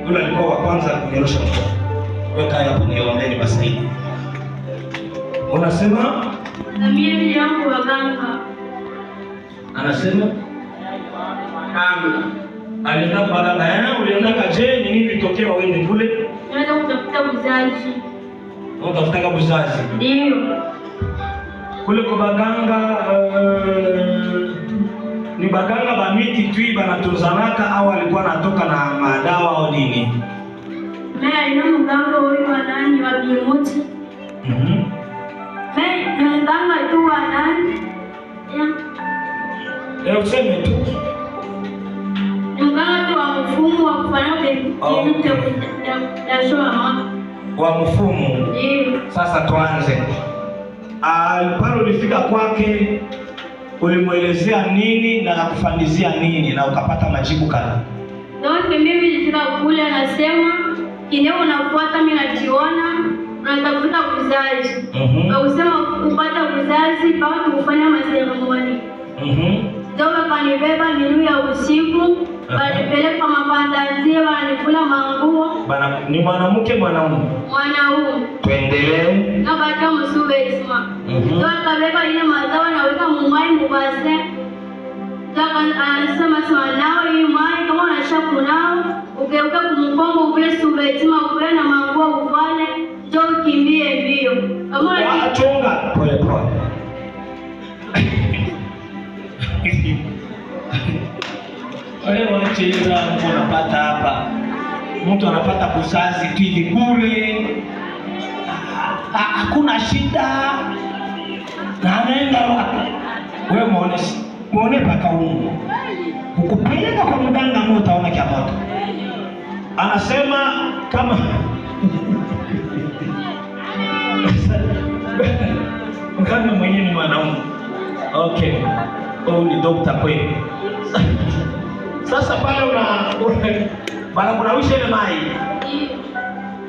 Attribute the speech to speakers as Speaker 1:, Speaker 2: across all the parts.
Speaker 1: Yule alikuwa wa kwanza kunyorosha mkono. Weka hapo niombeni basi. Unasema?
Speaker 2: Na mimi yangu waganga.
Speaker 1: Anasema? Kanga. Alienda kwa waganga. Ulienda je, ni nini ilitokea wewe kule?
Speaker 2: Naenda kutafuta uzazi.
Speaker 1: Unatafuta uzazi?
Speaker 2: Ndio.
Speaker 1: Kule kwa waganga ni baganga ba miti tu banatuzanaka au alikuwa anatoka na madawa au nini?
Speaker 2: Mimi ni mganga huyu wa nani wa Bimuti. Mimi ni mganga tu wa nani?
Speaker 1: Useme tu.
Speaker 2: Ni mganga tu wa mfumo wa kufanya kitu cha shoma.
Speaker 1: Wa mfumo.
Speaker 2: Ndio.
Speaker 1: Sasa tuanze. Pale ulifika kwake ulimwelezea nini na kufandizia nini na ukapata majibu kali?
Speaker 2: Ndio mimi nilifika kule anasema kineo unafuata mimi nakiona unatafuta uzazi. Ausema kupata uzazi bado kufanya maseremoni. Ndio kanibeba milu ya usiku walipeleka mabandazie walikula manguo.
Speaker 1: Bana ni mwanamke mwanaume?
Speaker 2: Mwanaume.
Speaker 1: Tuendelee.
Speaker 2: Na baada msube isma. Ndio akabeba ile madawa na weka mumai mubase. Anasema nao hii mai kama unashaku nao ukeuka kumkombo uvile subesima uvile na manguo uvale ndio ukimbie mbio. Kama
Speaker 1: chunga pole pole. Wale wanacheza unapata hapa. Mtu anapata kuzazi tu hivi bure. Hakuna shida. Na anaenda wapi? Wewe muone paka Mungu. Ukupeleka kwa mganga mmoja utaona kia moto. Anasema kama mganga mwenyewe ni mwanaume. Okay. Ni dokta kweli. Sasa pale bana kunawisha ile mai.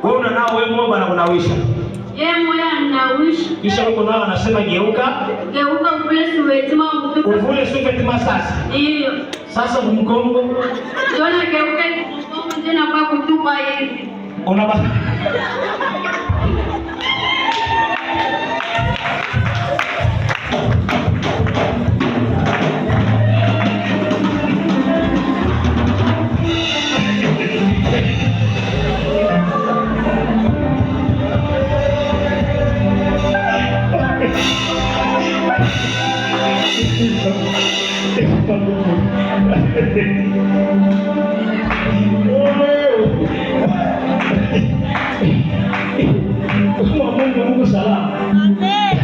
Speaker 1: Wewe unanao wewe mmoja bana kunawisha.
Speaker 2: Yeye mmoja anawisha.
Speaker 1: Kisha huko nao anasema geuka.
Speaker 2: Geuka uvule suwetima mtupu.
Speaker 1: Uvule suwetima sasa.
Speaker 2: Ndio.
Speaker 1: Sasa mkongo.
Speaker 2: Tuona geuka mkongo tena kwa kutupa hivi.
Speaker 1: Unaba Mungu salama. Amen.